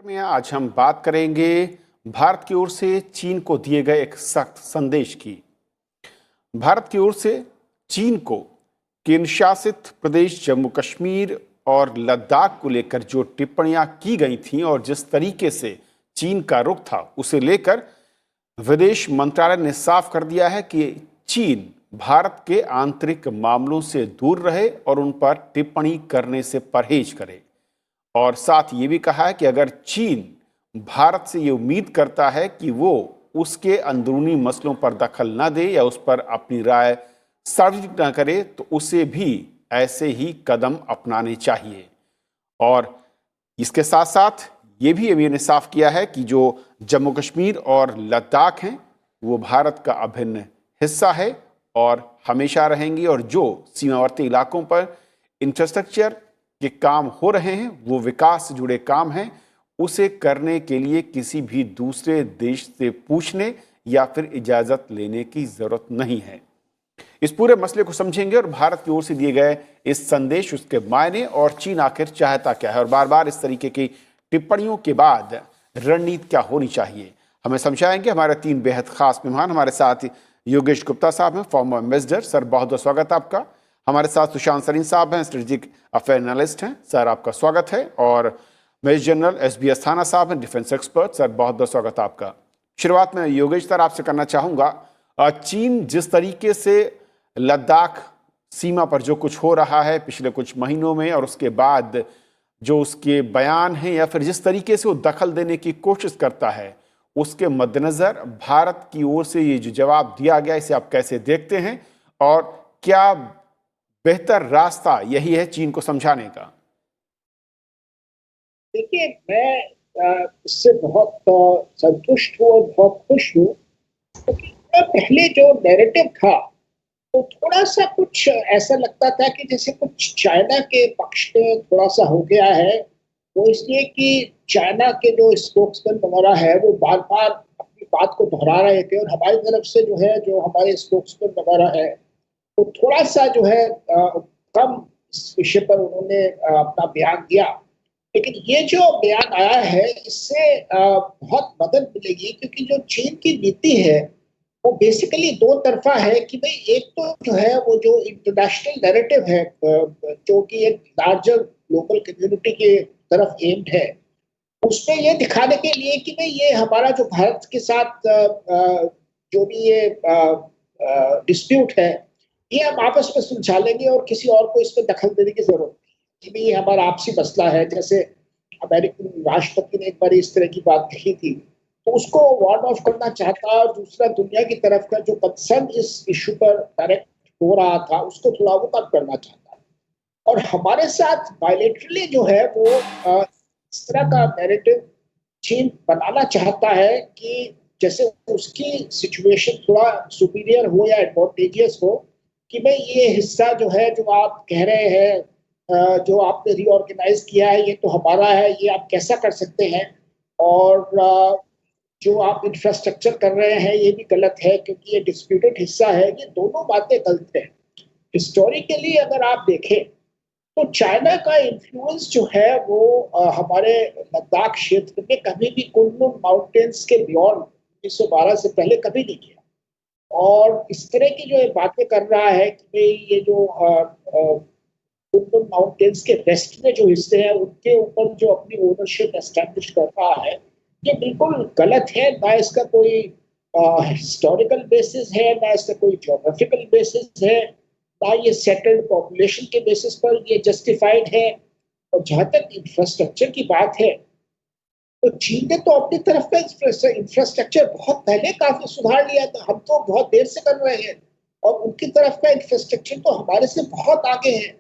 में आज हम बात करेंगे भारत की ओर से चीन को दिए गए एक सख्त संदेश की। भारत की ओर से चीन को केंद्र शासित प्रदेश जम्मू कश्मीर और लद्दाख को लेकर जो टिप्पणियां की गई थीं और जिस तरीके से चीन का रुख था, उसे लेकर विदेश मंत्रालय ने साफ कर दिया है कि चीन भारत के आंतरिक मामलों से दूर रहे और उन पर टिप्पणी करने से परहेज करे। और साथ ये भी कहा है कि अगर चीन भारत से ये उम्मीद करता है कि वो उसके अंदरूनी मसलों पर दखल न दे या उस पर अपनी राय सार्वजनिक न करे, तो उसे भी ऐसे ही कदम अपनाने चाहिए। और इसके साथ साथ ये भी अमीर ने साफ किया है कि जो जम्मू कश्मीर और लद्दाख हैं, वो भारत का अभिन्न हिस्सा है और हमेशा रहेंगी, और जो सीमावर्ती इलाकों पर इंफ्रास्ट्रक्चर के काम हो रहे हैं, वो विकास से जुड़े काम हैं, उसे करने के लिए किसी भी दूसरे देश से पूछने या फिर इजाज़त लेने की ज़रूरत नहीं है। इस पूरे मसले को समझेंगे और भारत की ओर से दिए गए इस संदेश, उसके मायने और चीन आखिर चाहता क्या है, और बार बार इस तरीके की टिप्पणियों के बाद रणनीति क्या होनी चाहिए, हमें समझाएंगे हमारे तीन बेहद खास मेहमान। हमारे साथ योगेश गुप्ता साहब हैं, फॉर्मर एम्बेसडर, सर बहुत बहुत स्वागत आपका। हमारे साथ सुशांत सरीन साहब हैं, स्ट्रेटेजिक अफेयर एनालिस्ट हैं, सर आपका स्वागत है। और मेजर जनरल एस.बी. अस्थाना साहब हैं, डिफेंस एक्सपर्ट, सर बहुत बहुत स्वागत आपका। शुरुआत में योगेश सर आपसे करना चाहूँगा, चीन जिस तरीके से लद्दाख सीमा पर जो कुछ हो रहा है पिछले कुछ महीनों में, और उसके बाद जो उसके बयान हैं या फिर जिस तरीके से वो दखल देने की कोशिश करता है, उसके मद्देनज़र भारत की ओर से ये जो जवाब दिया गया, इसे आप कैसे देखते हैं, और क्या बेहतर रास्ता यही है चीन को समझाने का? देखिए, मैं इससे बहुत संतुष्ट हूँ और बहुत खुश हूँ, क्योंकि पहले जो नैरेटिव था तो थोड़ा सा कुछ ऐसा लगता था कि जैसे कुछ चाइना के पक्ष में थोड़ा सा हो गया है। वो इसलिए कि चाइना के जो स्पोक्समैन वगैरह है वो बार बार अपनी बात को दोहरा रहे थे, और हमारी तरफ से जो है, जो हमारे स्पोक्समैन वगैरह है, तो थोड़ा सा जो है कम इस विषय पर उन्होंने अपना बयान दिया। लेकिन ये जो बयान आया है, इससे बहुत मदद मिलेगी, क्योंकि जो चीन की नीति है वो बेसिकली दो तरफा है कि भाई एक तो जो है वो जो इंटरनेशनल नैरेटिव है, जो कि एक लार्जर ग्लोबल कम्युनिटी के तरफ एम्ड है, उसमें ये दिखाने के लिए कि भाई ये हमारा जो भारत के साथ जो भी ये डिस्प्यूट है, ये हम आपस में सुलझा लेंगे और किसी और को इसमें दखल देने की जरूरत नहीं, कि भाई ये हमारा आपसी मसला है। जैसे अमेरिकन राष्ट्रपति ने एक बार इस तरह की बात कही थी, तो उसको वार्ड ऑफ करना चाहता है, और दूसरा दुनिया की तरफ का जो कंसर्न इस इशू पर डायरेक्ट हो रहा था, उसको थोड़ा वो कम करना चाहता है। और हमारे साथ बायलेटरली जो है वो इस तरह का नैरेटिव चीन बनाना चाहता है कि जैसे उसकी सिचुएशन थोड़ा सुपीरियर हो या एडवांटेजियस हो, कि भाई ये हिस्सा जो है, जो आप कह रहे हैं, जो आपने रीऑर्गेनाइज किया है, ये तो हमारा है, ये आप कैसा कर सकते हैं, और जो आप इंफ्रास्ट्रक्चर कर रहे हैं ये भी गलत है, क्योंकि ये डिस्प्यूटेड हिस्सा है। ये दोनों बातें गलत है। हिस्टोरिकली अगर आप देखें तो चाइना का इन्फ्लुएंस जो है वो हमारे लद्दाख क्षेत्र में कभी भी कुनलुन माउंटेन्स के बियॉन्ड 1912 से पहले कभी नहीं किया। और इस तरह की जो ये बातें कर रहा है कि ये जो कुनलुन माउंटेन्स के वेस्ट में जो हिस्से हैं, उनके ऊपर जो अपनी ओनरशिप एस्टैब्लिश कर रहा है, ये बिल्कुल गलत है। ना इसका कोई हिस्टोरिकल बेसिस है, ना इसका कोई ज्योग्राफिकल बेसिस है, ना ये सेटल्ड पॉपुलेशन के बेसिस पर ये जस्टिफाइड है। और जहां तक इंफ्रास्ट्रक्चर की बात है, तो चीन ने तो अपनी तरफ का इंफ्रास्ट्रक्चर बहुत पहले काफी सुधार लिया था। हम तो बहुत देर से कर रहे हैं, और उनकी तरफ का इंफ्रास्ट्रक्चर तो हमारे से बहुत आगे है।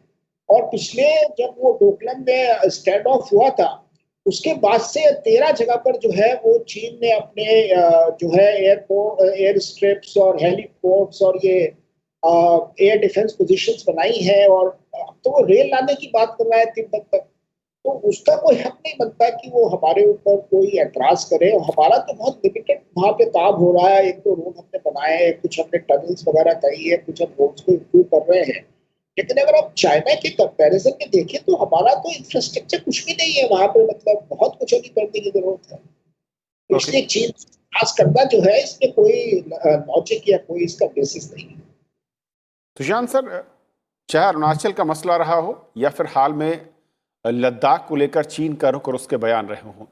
और पिछले जब वो डोकलाम में स्टैंड ऑफ हुआ था, उसके बाद से 13 जगह पर जो है वो चीन ने अपने जो है एयरपोर्ट, एयर स्ट्रिप्स और हेलीपोर्ट्स और ये एयर डिफेंस पोजीशंस बनाई है। और अब तो वो रेल लाने की बात कर रहा है तिब्बत तक। तो उसका कोई हक नहीं बनता कि वो हमारे ऊपर कोई एतराज करे। और हमारा तो बहुत लिमिटेड वहां पे काम हो रहा है। एक तो रोड हमने बनाए हैं, कुछ हमने टनल्स वगैरह करी है, कुछ हम रोड्स को इम्प्रूव कर रहे हैं। लेकिन अगर आप चाइना के कंपैरिजन में देखें तो हमारा तो इंफ्रास्ट्रक्चर कुछ भी नहीं है वहां पर, मतलब बहुत कुछ अभी करने की जरूरत है। तो ओके। इसलिए चीन खास करना जो है इसमें कोई लॉजिक या कोई इसका बेसिस नहीं है। सुशांत सर, चाहे अरुणाचल का मसला रहा हो या फिर हाल में लद्दाख को लेकर चीन का रुख और उसके बयान रहे हों,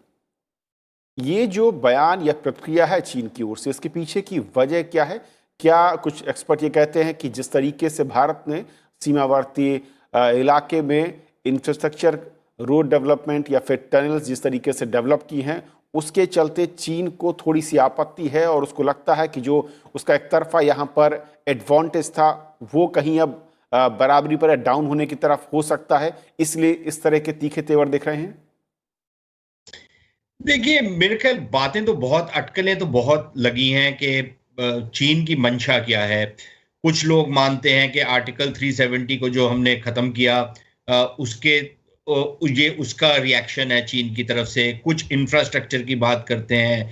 ये जो बयान या प्रतिक्रिया है चीन की ओर से, इसके पीछे की वजह क्या है? क्या कुछ एक्सपर्ट ये कहते हैं कि जिस तरीके से भारत ने सीमावर्ती इलाके में इंफ्रास्ट्रक्चर, रोड डेवलपमेंट या फिर टनल्स जिस तरीके से डेवलप की हैं, उसके चलते चीन को थोड़ी सी आपत्ति है और उसको लगता है कि जो उसका एक तरफा यहाँ पर एडवांटेज था वो कहीं अब बराबरी पर डाउन होने की तरफ हो सकता है, इसलिए इस तरह के तीखे तेवर दिख रहे हैं? देखिए, मेरे ख्याल बातें तो बहुत, अटकलें तो बहुत लगी हैं कि चीन की मंशा क्या है। कुछ लोग मानते हैं कि आर्टिकल 370 को जो हमने खत्म किया, उसके ये उसका रिएक्शन है चीन की तरफ से। कुछ इंफ्रास्ट्रक्चर की बात करते हैं।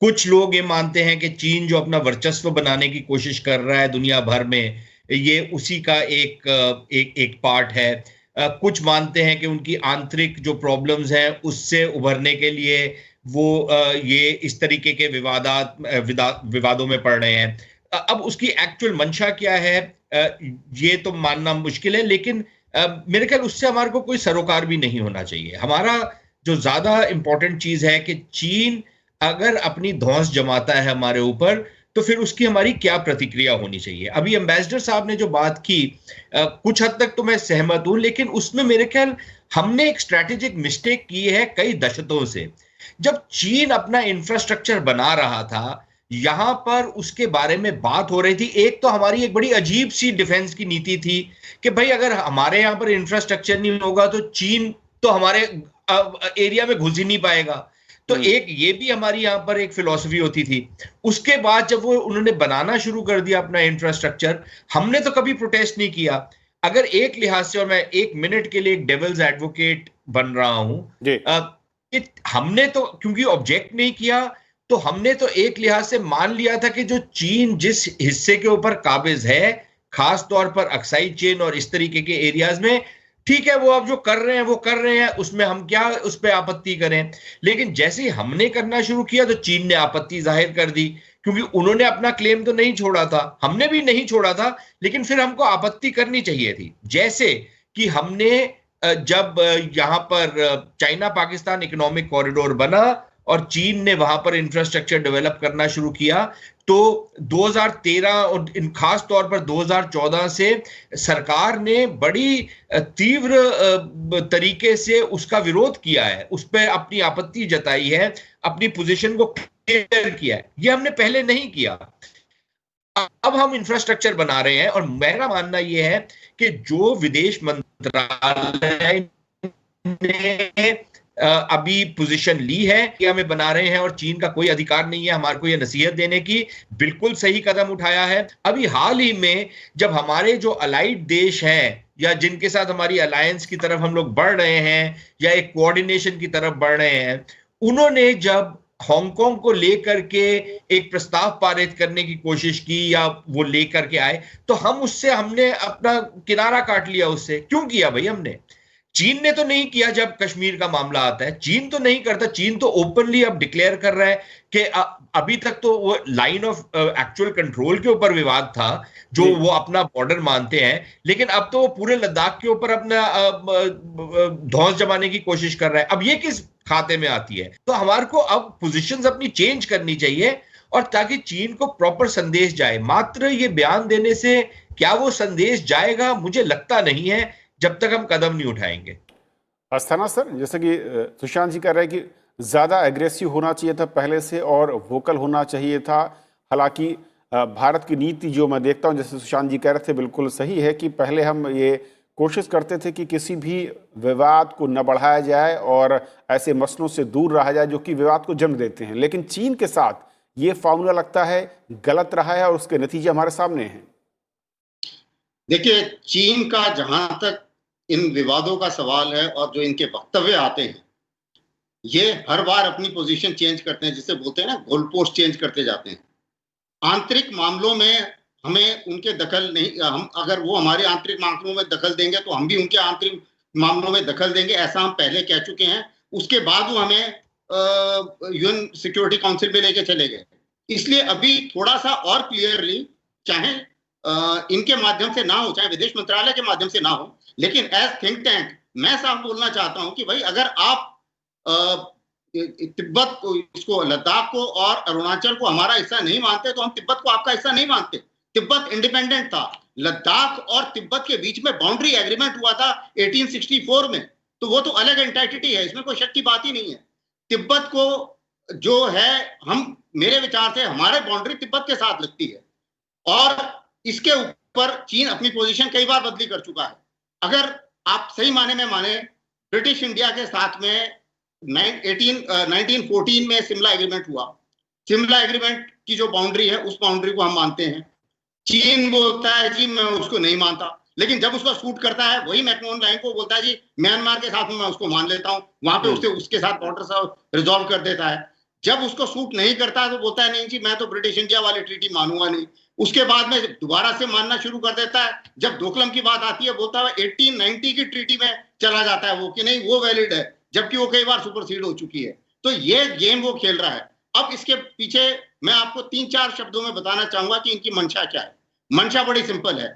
कुछ लोग ये मानते हैं कि चीन जो अपना वर्चस्व बनाने की कोशिश कर रहा है दुनिया भर में, ये उसी का एक पार्ट है। कुछ मानते हैं कि उनकी आंतरिक जो प्रॉब्लम्स हैं उससे उभरने के लिए वो ये इस तरीके के विवादों में पड़ रहे हैं। अब उसकी एक्चुअल मंशा क्या है, ये तो मानना मुश्किल है, लेकिन मेरे ख्याल उससे हमारे को कोई सरोकार भी नहीं होना चाहिए। हमारा जो ज्यादा इंपॉर्टेंट चीज है कि चीन अगर अपनी धौंस जमाता है हमारे ऊपर, तो फिर उसकी हमारी क्या प्रतिक्रिया होनी चाहिए। अभी एम्बेसडर साहब ने जो बात की, कुछ हद तक तो मैं सहमत हूं, लेकिन उसमें मेरे ख्याल हमने एक स्ट्रैटेजिक मिस्टेक की है कई दशकों से। जब चीन अपना इंफ्रास्ट्रक्चर बना रहा था, यहां पर उसके बारे में बात हो रही थी, एक तो हमारी एक बड़ी अजीब सी डिफेंस की नीति थी कि भाई अगर हमारे यहां पर इंफ्रास्ट्रक्चर नहीं होगा तो चीन तो हमारे एरिया में घुस ही नहीं पाएगा। तो एक ये भी हमारी यहां पर एक फिलॉसफी होती थी। उसके बाद जब वो उन्होंने बनाना शुरू कर दिया अपना इंफ्रास्ट्रक्चर, हमने तो कभी प्रोटेस्ट नहीं किया। अगर एक लिहाज से, और मैं एक मिनट के लिए एक डेविल्स एडवोकेट बन रहा हूं, हमने तो क्योंकि ऑब्जेक्ट नहीं किया, तो हमने तो एक लिहाज से मान लिया था कि जो चीन जिस हिस्से के ऊपर काबिज है, खास तौर पर अक्साई चेन और इस तरीके के एरियाज में, ठीक है, वो अब जो कर रहे हैं वो कर रहे हैं, उसमें हम क्या उस पर आपत्ति करें। लेकिन जैसे ही हमने करना शुरू किया तो चीन ने आपत्ति जाहिर कर दी, क्योंकि उन्होंने अपना क्लेम तो नहीं छोड़ा था, हमने भी नहीं छोड़ा था, लेकिन फिर हमको आपत्ति करनी चाहिए थी। जैसे कि हमने जब यहां पर चाइना पाकिस्तान इकोनॉमिक कॉरिडोर बना और चीन ने वहां पर इंफ्रास्ट्रक्चर डेवलप करना शुरू किया, तो 2013 और खास तौर पर 2014 से सरकार ने बड़ी तीव्र तरीके से उसका विरोध किया है, उस पर अपनी आपत्ति जताई है, अपनी पोजीशन को क्लियर किया है। ये हमने पहले नहीं किया। अब हम इंफ्रास्ट्रक्चर बना रहे हैं और मेरा मानना यह है कि जो विदेश मंत्रालय ने अभी पोजीशन ली है कि हमें बना रहे हैं और चीन का कोई अधिकार नहीं है हमारे को ये नसीहत देने की, बिल्कुल सही कदम उठाया है। अभी हाल ही में जब हमारे जो अलाइड देश हैं या जिनके साथ हमारी अलायंस की तरफ हम लोग बढ़ रहे हैं या एक कोऑर्डिनेशन की तरफ बढ़ रहे हैं, उन्होंने जब हांगकांग को लेकर के एक प्रस्ताव पारित करने की कोशिश की या वो लेकर के आए, तो हमने अपना किनारा काट लिया उससे। क्यों किया भाई हमने? चीन ने तो नहीं किया। जब कश्मीर का मामला आता है चीन तो नहीं करता, चीन तो ओपनली अब डिक्लेयर कर रहा है कि अभी तक तो वो लाइन ऑफ एक्चुअल कंट्रोल के ऊपर विवाद था जो वो अपना बॉर्डर मानते हैं, लेकिन अब तो वो पूरे लद्दाख के ऊपर अपना धौंस जमाने की कोशिश कर रहा है। अब ये किस खाते में आती है? तो हमारे को अब पोजीशंस अपनी चेंज करनी चाहिए और ताकि चीन को प्रॉपर संदेश जाए। मात्र ये बयान देने से क्या वो संदेश जाएगा? मुझे लगता नहीं है, जब तक हम कदम नहीं उठाएंगे। अस्थाना सर, जैसे कि सुशांत जी कह रहे हैं कि ज्यादा एग्रेसिव होना चाहिए था पहले से और वोकल होना चाहिए था। हालांकि भारत की नीति जो मैं देखता हूं, जैसे सुशांत जी कह रहे थे, बिल्कुल सही है कि पहले हम ये कोशिश करते थे कि किसी भी विवाद को न बढ़ाया जाए और ऐसे मसलों से दूर रहा जाए जो कि विवाद को जन्म देते हैं। लेकिन चीन के साथ ये फार्मूला लगता है गलत रहा है और उसके नतीजे हमारे सामने हैं। देखिए, चीन का जहां तक इन विवादों का सवाल है और जो इनके वक्तव्य आते हैं, ये हर बार अपनी पोजीशन चेंज करते हैं, जिसे बोलते हैं ना, गोल पोस्ट चेंज करते जाते हैं। आंतरिक मामलों में हमें उनके दखल नहीं, हम अगर वो हमारे आंतरिक मामलों में दखल देंगे तो हम भी उनके आंतरिक मामलों में दखल देंगे, ऐसा हम पहले कह चुके हैं। उसके बाद वो हमें यूएन सिक्योरिटी काउंसिल में लेके चले गए। इसलिए अभी थोड़ा सा और क्लियरली, चाहे इनके माध्यम से ना हो, चाहे विदेश मंत्रालय के माध्यम से ना हो, लेकिन एज थिंक टैंक मैं साफ बोलना चाहता हूं कि भाई अगर आप तिब्बत को, इसको लद्दाख को और अरुणाचल को हमारा हिस्सा नहीं मानते तो हम तिब्बत को आपका हिस्सा नहीं मानते। तिब्बत इंडिपेंडेंट था। लद्दाख और तिब्बत के बीच में बाउंड्री एग्रीमेंट हुआ था 1864 में, तो वो तो अलग एंटाइटी है, इसमें कोई शक की बात ही नहीं है। तिब्बत को जो है, हम मेरे विचार से हमारे बाउंड्री तिब्बत के साथ लगती है और इसके ऊपर चीन अपनी पोजीशन कई बार बदली कर चुका है। अगर आप सही माने में माने, ब्रिटिश इंडिया के साथ में 1914 में शिमला एग्रीमेंट हुआ। शिमला एग्रीमेंट की जो बाउंड्री है उस बाउंड्री को हम मानते हैं। चीन बोलता है जी मैं उसको नहीं मानता, लेकिन जब उसको शूट करता है वही मैकमोहन लाइन को बोलता है जी म्यांमार के साथ में मैं उसको मान लेता हूं, वहां पे उसके साथ बॉर्डर रिजॉल्व कर देता है। जब उसको शूट नहीं करता तो बोलता है नहीं जी मैं तो ब्रिटिश इंडिया वाली ट्रीटी मानूंगा नहीं। उसके बाद में दोबारा से मानना शुरू कर देता है। जब डोकलम की बात आती है बोलता है 1890 की ट्रीटी में चला जाता है वो, कि नहीं वो वैलिड है, जबकि वो कई बार सुपरसीड हो चुकी है। तो ये गेम वो खेल रहा है। अब इसके पीछे मैं आपको 3-4 शब्दों में बताना चाहूंगा कि इनकी मंशा क्या है। मंशा बड़ी सिंपल है।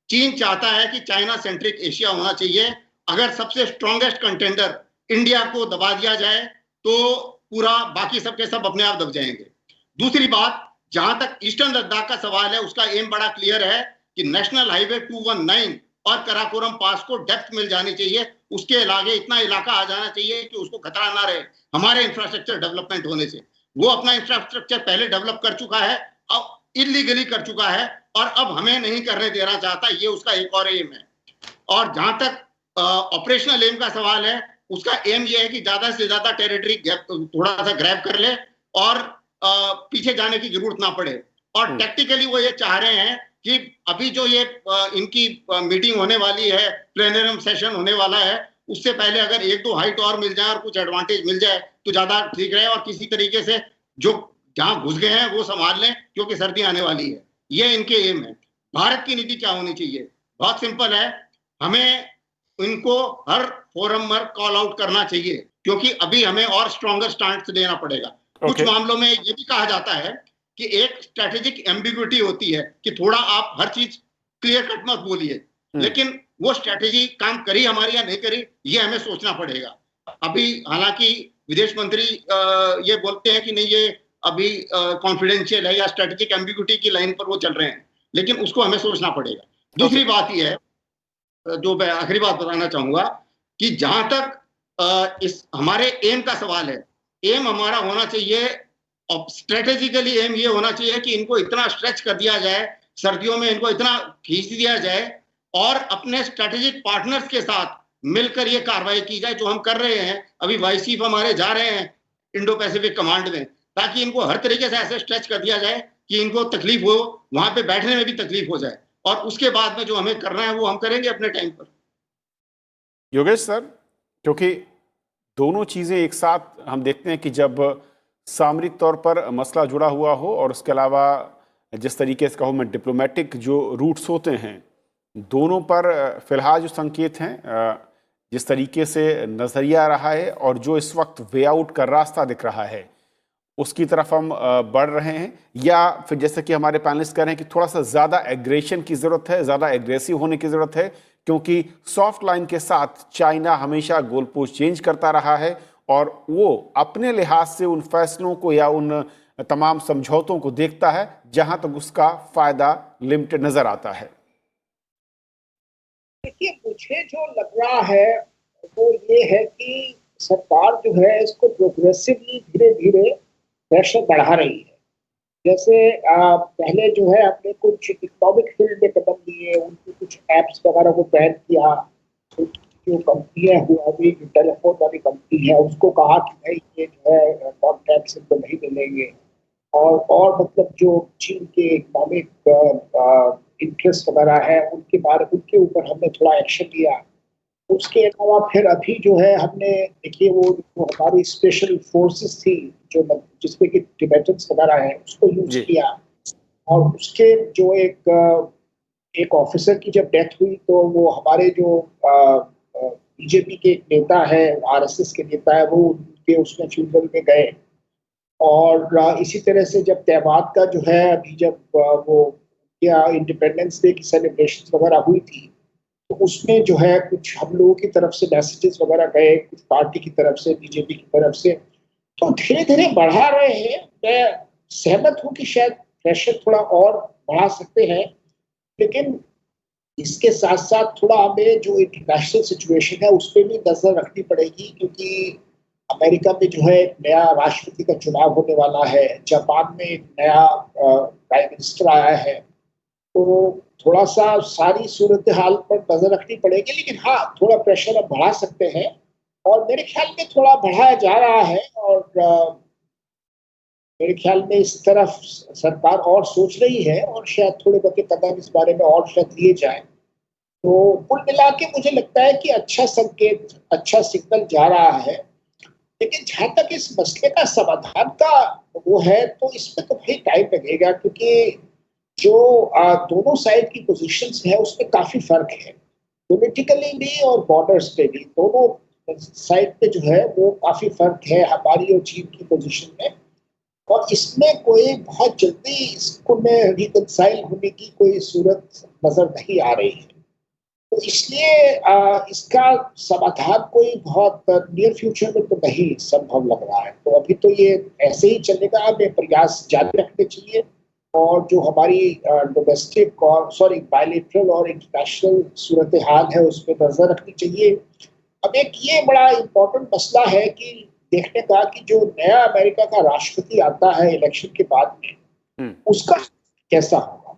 चीन चाहता है कि चाइना सेंट्रिक एशिया होना चाहिए। अगर सबसे स्ट्रॉन्गेस्ट कंटेंडर इंडिया को दबा दिया जाए तो पूरा बाकी सबके सब अपने आप दब जाएंगे। दूसरी बात, जहां तक ईस्टर्न लद्दाख का सवाल है, उसका एम बड़ा क्लियर है कि नेशनल हाईवे 219 और कराकोरम पास को डेप्थ मिल जानी चाहिए। उसके आगे इतना इलाका आ जाना चाहिए कि उसको खतरा ना रहे हमारे इंफ्रास्ट्रक्चर डेवलपमेंट होने से। वो अपना इंफ्रास्ट्रक्चर पहले डेवलप कर चुका है, अब इलीगली कर चुका है और अब हमें नहीं करने देना चाहता। ये उसका एक और एम है। और जहां तक ऑपरेशनल एम का सवाल है, उसका एम ये है कि ज्यादा से ज्यादा टेरिटरी थोड़ा सा ग्रैब कर ले और पीछे जाने की जरूरत ना पड़े। और टेक्टिकली वो ये चाह रहे हैं कि अभी जो ये इनकी मीटिंग होने वाली है, प्लेनरम सेशन होने वाला है, उससे पहले अगर 1-2 हाइट और मिल जाए और कुछ एडवांटेज मिल जाए तो ज्यादा ठीक रहे और किसी तरीके से जो जहां घुस गए हैं वो संभाल लें, क्योंकि सर्दी आने वाली है। ये इनके एम है। भारत की नीति क्या होनी चाहिए? बहुत सिंपल है। हमें इनको हर फोरम पर कॉल आउट करना चाहिए, क्योंकि अभी हमें और स्ट्रॉन्गर स्टैंड देना पड़ेगा। कुछ मामलों में ये भी कहा जाता है कि एक स्ट्रेटेजिक एम्बिग्युइटी होती है कि थोड़ा आप हर चीज क्लियर कट मत बोलिए, लेकिन वो स्ट्रेटेजी काम करी हमारी या नहीं करी ये हमें सोचना पड़ेगा। अभी हालांकि विदेश मंत्री ये बोलते हैं कि नहीं ये अभी कॉन्फिडेंशियल है या स्ट्रेटेजिक एम्बिग्युइटी की लाइन पर वो चल रहे हैं, लेकिन उसको हमें सोचना पड़ेगा। दूसरी बात ये है, जो मैं आखिरी बात बताना चाहूंगा, कि जहां तक इस हमारे एम का सवाल है, एम हमारा होना चाहिए, स्ट्रेटेजिकली एम ये होना चाहिए कि इनको इतना स्ट्रेच कर दिया जाए, सर्दियों में इनको इतना खींच दिया जाए और अपने स्ट्रेटेजिक पार्टनर्स के साथ मिलकर ये कार्रवाई की जाए, जो हम कर रहे हैं। अभी वाइस चीफ हमारे जा रहे हैं इंडो पैसिफिक कमांड में, ताकि इनको हर तरीके से ऐसे स्ट्रेच कर दिया जाए कि इनको तकलीफ हो, वहां पे बैठने में भी तकलीफ हो जाए, और उसके बाद में जो हमें करना है वो हम करेंगे अपने टाइम पर। योगेश सर, क्योंकि दोनों चीज़ें एक साथ हम देखते हैं कि जब सामरिक तौर पर मसला जुड़ा हुआ हो और उसके अलावा जिस तरीके से कहूँ मैं डिप्लोमेटिक जो रूट्स होते हैं, दोनों पर फिलहाल जो संकेत हैं, जिस तरीके से नज़रिया रहा है और जो इस वक्त वे आउट का रास्ता दिख रहा है, उसकी तरफ हम बढ़ रहे हैं, या फिर जैसे कि हमारे पैनलिस्ट कह रहे हैं कि थोड़ा सा ज़्यादा एग्रेशन की ज़रूरत है, ज़्यादा एग्रेसिव होने की ज़रूरत है, क्योंकि सॉफ्ट लाइन के साथ चाइना हमेशा गोल पोस्ट चेंज करता रहा है और वो अपने लिहाज से उन फैसलों को या उन तमाम समझौतों को देखता है जहां तक उसका फायदा लिमिटेड नजर आता है। देखिए, मुझे जो लग रहा है वो ये है कि सरकार जो है इसको प्रोग्रेसिवली धीरे धीरे प्रेशर बढ़ा रही है। जैसे पहले जो है आपने कुछ इकोनॉमिक फील्ड में कदम लिए, उनकी कुछ एप्स वगैरह को बैन किया। जो कंपनियां हुआ अभी जो टेलीफोन वाली कंपनी है उसको कहा कि भाई ये जो है कॉन्टैक्ट इनको नहीं मिलेंगे, और मतलब जो चीन के इकोनॉमिक इंटरेस्ट वगैरह है उनके ऊपर हमने थोड़ा एक्शन लिया। उसके अलावा फिर अभी जो है हमने देखिए वो हमारी स्पेशल फोर्सेस थी जो जिसमें कि टिबेटन्स वगैरह है उसको यूज किया। और उसके जो एक ऑफिसर की जब डेथ हुई तो वो हमारे जो बीजेपी के एक नेता है, आरएसएस के नेता है, वो उनके उसमें फ्यूनरल में गए। और इसी तरह से जब तहवाद का जो है अभी जब वो क्या इंडिपेंडेंस डे की सेलिब्रेशन वगैरह हुई थी, तो उसमें जो है कुछ हम लोगों की तरफ से मैसेजेस वगैरह गए, कुछ पार्टी की तरफ से, बीजेपी की तरफ से, तो धीरे धीरे बढ़ा रहे हैं। मैं सहमत हूँ कि शायद प्रेशर थोड़ा और बढ़ा सकते हैं, लेकिन इसके साथ साथ थोड़ा हमें जो इंटरनेशनल सिचुएशन है उस पर भी नजर रखनी पड़ेगी, क्योंकि अमेरिका में जो है एक नया राष्ट्रपति का चुनाव होने वाला है, जापान में एक नया प्राइम मिनिस्टर आया है, तो थोड़ा सा सारी सूरत हाल पर नजर रखनी पड़ेगी। लेकिन हाँ, थोड़ा प्रेशर अब बढ़ा सकते हैं और मेरे ख्याल में थोड़ा बढ़ाया जा रहा है। और मेरे ख्याल में इस तरफ सरकार और सोच रही है और शायद थोड़े बहुत कदम इस बारे में और शायद लिए जाए। तो कुल मिला के मुझे लगता है कि अच्छा संकेत, अच्छा सिग्नल जा रहा है। लेकिन जहां तक इस मसले का समाधान का वो है, तो इसमें तो भाई टाइम लगेगा, क्योंकि जो दोनों साइड की पोजीशंस है उसमें काफी फर्क है, पॉलिटिकली भी और बॉर्डर्स पे भी। दोनों साइड पे जो है वो काफी फर्क है हमारी और चीन की पोजीशन में, और इसमें कोई बहुत जल्दी इसको में रिकंसाइल होने की कोई सूरत नजर नहीं आ रही है। तो इसलिए इसका समाधान कोई बहुत नियर फ्यूचर में तो नहीं संभव लग रहा है। तो अभी तो ये ऐसे ही चलेगा, हमें प्रयास जारी रखने चाहिए और जो हमारी डोमेस्टिक और बायलैटरल और इंटरनेशनल सूरत हाल है उस पर नजर रखनी चाहिए। अब एक ये बड़ा इम्पोर्टेंट मसला है कि देखने का कि जो नया अमेरिका का राष्ट्रपति आता है इलेक्शन के बाद में, उसका कैसा होगा,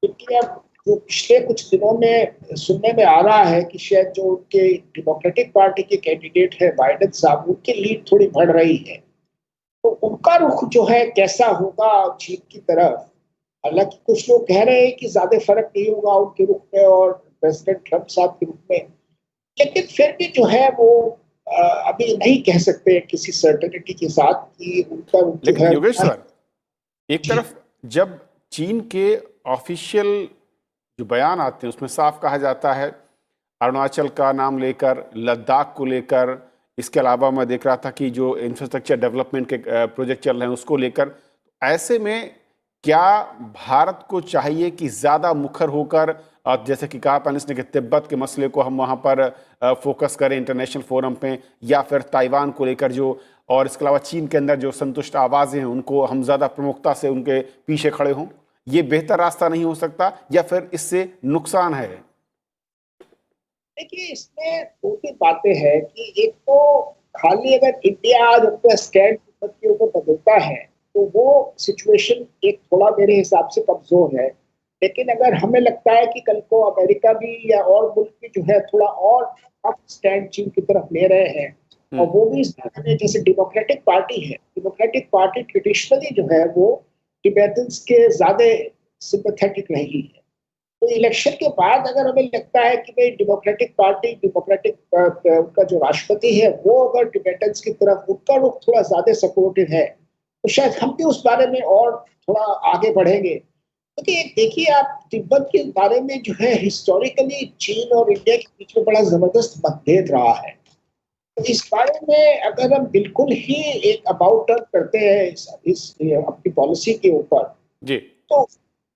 क्योंकि अब जो पिछले कुछ दिनों में सुनने में आ रहा है कि शायद जो उनके डेमोक्रेटिक पार्टी के कैंडिडेट है बाइडेन साहब, उनकी लीड थोड़ी बढ़ रही है, तो उनका रुख जो है कैसा होगा चीन की तरफ। हालांकि कुछ लोग कह रहे हैं कि ज्यादा फर्क नहीं होगा उनके रुख में और प्रेसिडेंट ट्रंप साहब के रुख में, लेकिन फिर भी जो है वो अभी नहीं कह सकते किसी सर्टेनिटी के साथ कि उनका रुख जो लेकिन है। योगेश सर, एक तरफ जब चीन के ऑफिशियल जो बयान आते हैं उसमें साफ कहा जाता है अरुणाचल का नाम लेकर, लद्दाख को लेकर, इसके अलावा मैं देख रहा था कि जो इंफ्रास्ट्रक्चर डेवलपमेंट के प्रोजेक्ट चल रहे हैं उसको लेकर, ऐसे में क्या भारत को चाहिए कि ज़्यादा मुखर होकर, जैसे कि कहा पैनलिस्ट ने कि तिब्बत के मसले को हम वहाँ पर फोकस करें इंटरनेशनल फोरम पे, या फिर ताइवान को लेकर जो, और इसके अलावा चीन के अंदर जो संतुष्ट आवाज़ें हैं उनको हम ज़्यादा प्रमुखता से उनके पीछे खड़े हों? ये बेहतर रास्ता नहीं हो सकता या फिर इससे नुकसान है? देखिए, इसमें दो तीन बातें हैं कि एक तो खाली अगर इंडिया आज अपना स्टैंड के ऊपर बदलता है तो वो सिचुएशन एक थोड़ा मेरे हिसाब से कमजोर है। लेकिन अगर हमें लगता है कि कल को अमेरिका भी या और मुल्क भी जो है थोड़ा और टफ स्टैंड चीन की तरफ ले रहे हैं, और वो भी इस तरह में, जैसे डेमोक्रेटिक पार्टी है, डेमोक्रेटिक पार्टी ट्रेडिशनली जो है वो टिबेटन्स के ज्यादा सिंपैथेटिक रही है। तो इलेक्शन के बाद अगर हमें लगता है कि भाई डेमोक्रेटिक पार्टी, उनका जो राष्ट्रपति है वो अगर टिबेटन्स की तरफ उनका रुख थोड़ा ज्यादा सपोर्टिव है, तो शायद हम भी उस बारे में और थोड़ा आगे बढ़ेंगे। क्योंकि देखिए, आप तिब्बत के बारे में जो है हिस्टोरिकली चीन और इंडिया के बीच में बड़ा जबरदस्त मतभेद रहा है। तो इस बारे में अगर हम बिल्कुल ही एक अबाउट टर्न करते हैं इस अपनी पॉलिसी के ऊपर जी, तो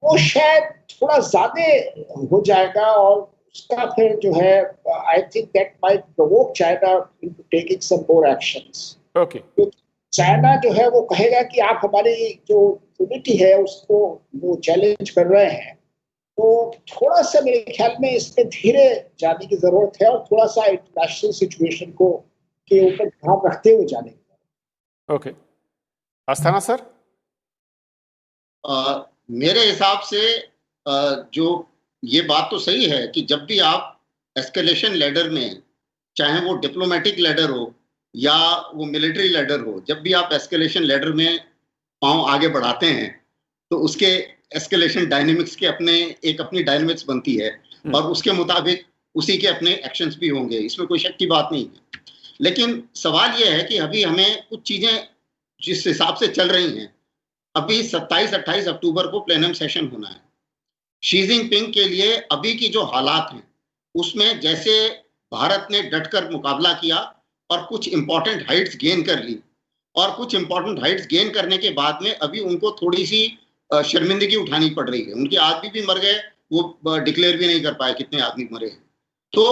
वो शायद थोड़ा ज्यादा हो जाएगा, और उसका फिर जो है I think that might provoke China into taking some more actions. Okay. China जो है वो कहेगा कि आप हमारी जो यूनिटी है उसको वो चैलेंज कर रहे हैं। तो थोड़ा सा मेरे ख्याल में इसमें धीरे जाने की जरूरत है और थोड़ा सा इंटरनेशनल सिचुएशन को के ऊपर ध्यान रखते हुए जाने की। Okay, Asthana sir? मेरे हिसाब से जो ये बात तो सही है कि जब भी आप एस्केलेशन लेडर में, चाहे वो डिप्लोमेटिक लेडर हो या वो मिलिट्री लेडर हो, जब भी आप एस्केलेशन लेडर में पांव आगे बढ़ाते हैं तो उसके एस्केलेशन डायनेमिक्स के अपनी डायनेमिक्स बनती है और उसके मुताबिक उसी के अपने एक्शंस भी होंगे, इसमें कोई शक की बात नहीं है। लेकिन सवाल यह है कि अभी हमें कुछ चीजें जिस हिसाब से चल रही हैं, अभी 27-28 अक्टूबर को प्लेनम सेशन होना है। शी जिनपिंग के लिए अभी की जो हालात हैं उसमें जैसे भारत ने डटकर मुकाबला किया और कुछ इंपॉर्टेंट हाइट्स गेन कर ली, और कुछ इंपॉर्टेंट हाइट्स गेन करने के बाद में अभी उनको थोड़ी सी शर्मिंदगी उठानी पड़ रही है। उनके आदमी भी मर गए, वो डिक्लेयर भी नहीं कर पाए कितने आदमी मरे हैं। तो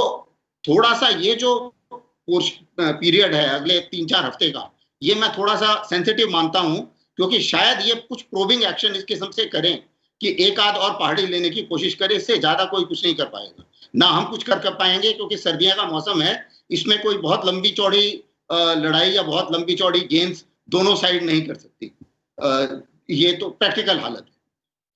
थोड़ा सा ये जो पीरियड है अगले 3-4 हफ्ते का, ये मैं थोड़ा सा सेंसिटिव मानता हूं, क्योंकि शायद ये कुछ प्रोबिंग एक्शन इस किस्म से करें कि एक आध और पहाड़ी लेने की कोशिश करें। इससे ज्यादा कोई कुछ नहीं कर पाएगा, ना हम कुछ कर पाएंगे, क्योंकि सर्दियों का मौसम है। इसमें कोई बहुत लंबी चौड़ी लड़ाई या बहुत लंबी चौड़ी गेम्स दोनों साइड नहीं कर सकती। ये तो प्रैक्टिकल हालत है।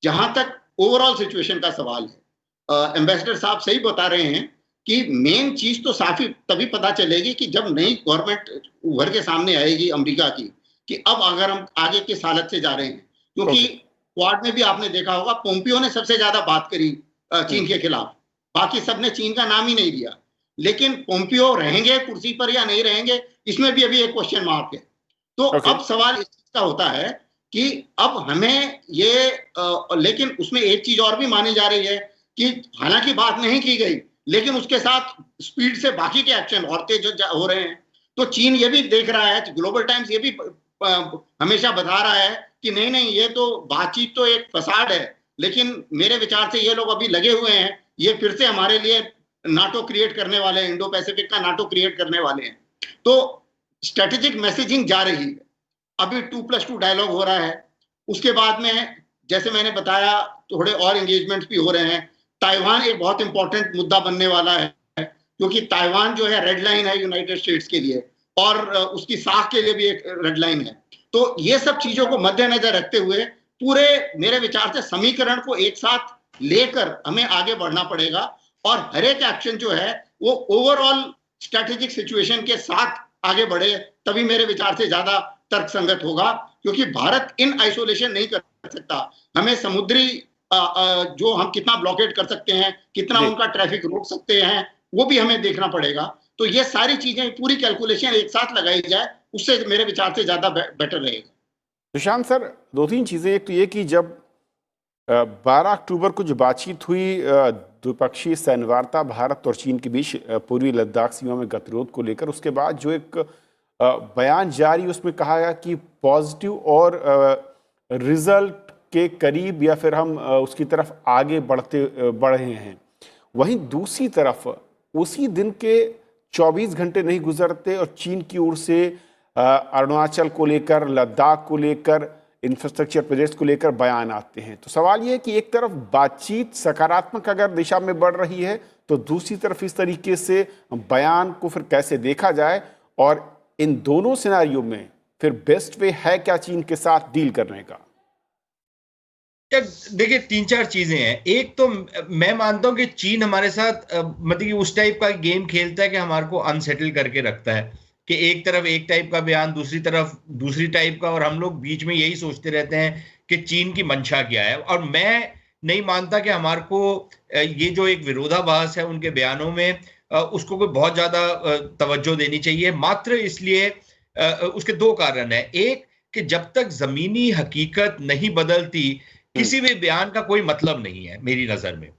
जहां तक ओवरऑल सिचुएशन का सवाल है, एम्बेसडर साहब सही बता रहे हैं कि मेन चीज तो साफ ही तभी पता चलेगी कि जब नई गवर्नमेंट उभर के सामने आएगी अमेरिका की, कि अब अगर हम आगे किस हालत से जा रहे हैं। क्योंकि क्वाड में भी आपने देखा होगा, पोम्पियो ने सबसे ज्यादा बात करी चीन के खिलाफ, बाकी सबने चीन का नाम ही नहीं लिया। लेकिन पोम्पियो रहेंगे कुर्सी पर या नहीं रहेंगे, इसमें भी अभी एक क्वेश्चन मार्क है। तो अब सवाल इस चीज का होता है कि अब हमें ये लेकिन उसमें एक चीज और भी मानी जा रही है कि हालांकि बात नहीं की गई, लेकिन उसके साथ स्पीड से बाकी के एक्शन और तेज हो रहे हैं। तो चीन ये भी देख रहा है, ग्लोबल टाइम्स ये भी हमेशा बता रहा है कि नहीं नहीं, ये तो बातचीत तो एक फसाड है, लेकिन मेरे विचार से ये लोग अभी लगे हुए हैं, ये फिर से हमारे लिए नाटो क्रिएट करने वाले हैं, इंडो पैसिफिक का नाटो क्रिएट करने वाले हैं। तो स्ट्रेटेजिक मैसेजिंग जा रही है। अभी 2+2 डायलॉग हो रहा है। उसके बाद में जैसे मैंने बताया थोड़े और एंगेजमेंट भी हो रहे हैं। ताइवान एक बहुत इंपॉर्टेंट मुद्दा बनने वाला है, क्योंकि ताइवान जो है रेड लाइन है यूनाइटेड स्टेट्स के लिए, और उसकी साख के लिए भी एक रेड लाइन है। तो ये सब चीजों को मद्देनजर रखते हुए पूरे मेरे विचार से समीकरण को एक साथ लेकर हमें आगे बढ़ना पड़ेगा, और हर एक एक्शन जो है वो ओवरऑल स्ट्रेटेजिक सिचुएशन के साथ आगे बढ़े, तभी मेरे विचार से ज्यादा तर्कसंगत होगा। क्योंकि भारत इन आइसोलेशन नहीं कर सकता। हमें समुद्री जो हम कितना ब्लॉकेट कर सकते हैं, कितना उनका ट्रैफिक रोक सकते हैं, वो भी हमें देखना पड़ेगा। तो ये सारी चीजें पूरी कैलकुलेशन एक साथ लगाई जाए, उससे मेरे विचार से ज्यादा बेटर रहेगा। सुशांत सर, 2-3 चीजें। एक तो ये कि जब 12 अक्टूबर को जो बातचीत हुई द्विपक्षीय सैन्य वार्ता भारत और चीन के बीच पूर्वी लद्दाख सीमा में गतिरोध को लेकर, उसके बाद जो एक बयान जारी उसमें कहा गया कि पॉजिटिव और रिजल्ट के करीब या फिर हम उसकी तरफ आगे बढ़ रहे हैं। वहीं दूसरी तरफ उसी दिन के 24 घंटे नहीं गुजरते और चीन की ओर से अरुणाचल को लेकर, लद्दाख को लेकर, इंफ्रास्ट्रक्चर प्रोजेक्ट्स को लेकर बयान आते हैं। तो सवाल ये है कि एक तरफ बातचीत सकारात्मक अगर दिशा में बढ़ रही है, तो दूसरी तरफ इस तरीके से बयान को फिर कैसे देखा जाए, और इन दोनों सिनेरियो में फिर बेस्ट वे है क्या चीन के साथ डील करने का? देखिए, 3-4 चीजें हैं। एक तो मैं मानता हूं कि चीन हमारे साथ मतलब कि उस टाइप का गेम खेलता है कि हमारे को अनसेटल करके रखता है, कि एक तरफ एक टाइप का बयान, दूसरी तरफ दूसरी टाइप का, और हम लोग बीच में यही सोचते रहते हैं कि चीन की मंशा क्या है। और मैं नहीं मानता कि हमारे को ये जो एक विरोधाभास है उनके बयानों में, उसको कोई बहुत ज्यादा तवज्जो देनी चाहिए। मात्र इसलिए उसके 2 कारण है। एक कि जब तक जमीनी हकीकत नहीं बदलती, किसी भी बयान का कोई मतलब नहीं है मेरी नजर में।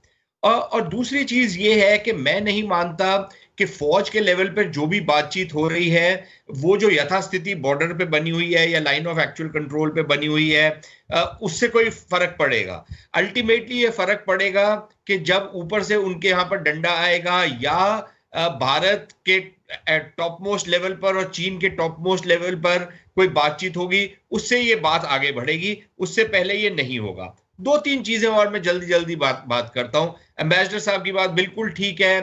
और दूसरी चीज ये है कि मैं नहीं मानता कि फौज के लेवल पर जो भी बातचीत हो रही है, वो जो यथास्थिति बॉर्डर पे बनी हुई है या लाइन ऑफ एक्चुअल कंट्रोल पे बनी हुई है, उससे कोई फर्क पड़ेगा। अल्टीमेटली ये फर्क पड़ेगा कि जब ऊपर से उनके यहाँ पर डंडा आएगा, या भारत के टॉप मोस्ट लेवल पर और चीन के टॉप मोस्ट लेवल पर कोई बातचीत होगी, उससे ये बात आगे बढ़ेगी। उससे पहले ये नहीं होगा। 2-3 चीजें और मैं जल्दी बात करता हूं। एम्बेसडर साहब की बात बिल्कुल ठीक है।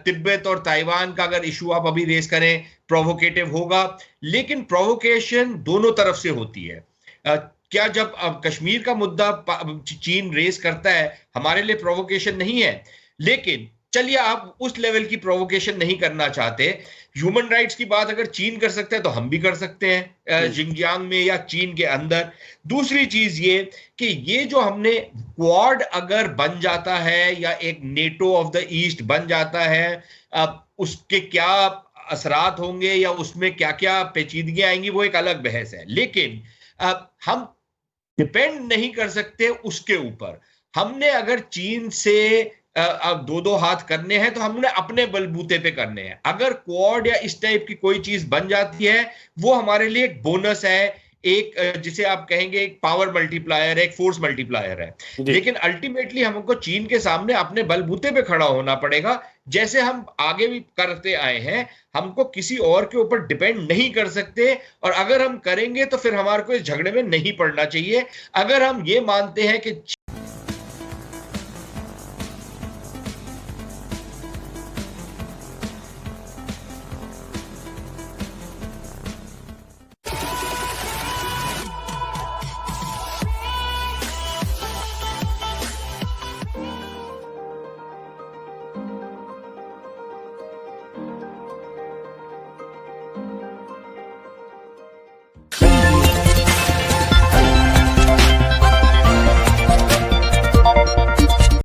तिब्बत और ताइवान का अगर इशू आप अभी रेस करें, प्रोवोकेटिव होगा, लेकिन प्रोवोकेशन दोनों तरफ से होती है। क्या जब कश्मीर का मुद्दा चीन रेस करता है, हमारे लिए प्रोवोकेशन नहीं है? लेकिन चलिए, आप उस लेवल की प्रोवोकेशन नहीं करना चाहते, ह्यूमन राइट्स की बात अगर चीन कर सकते हैं तो हम भी कर सकते हैं, जिंगजियांग में या चीन के अंदर। दूसरी चीज ये कि ये जो हमने क्वाड अगर बन जाता है या एक नेटो ऑफ द ईस्ट बन जाता है, उसके क्या असरात होंगे या उसमें क्या क्या पेचीदगियां आएंगी, वो एक अलग बहस है। लेकिन हम डिपेंड नहीं कर सकते उसके ऊपर। हमने अगर चीन से अब दो हाथ करने हैं तो हमने अपने बलबूते पे करने हैं। अगर क्वाड या इस टाइप की कोई चीज बन जाती है वो हमारे लिए एक बोनस है, एक जिसे आप कहेंगे एक पावर मल्टीप्लायर है, एक फोर्स मल्टीप्लायर है। लेकिन अल्टीमेटली हमको चीन के सामने अपने बलबूते पे खड़ा होना पड़ेगा, जैसे हम आगे भी करते आए हैं। हमको किसी और के ऊपर डिपेंड नहीं कर सकते, और अगर हम करेंगे तो फिर हमारे को इस झगड़े में नहीं पड़ना चाहिए। अगर हम ये मानते हैं कि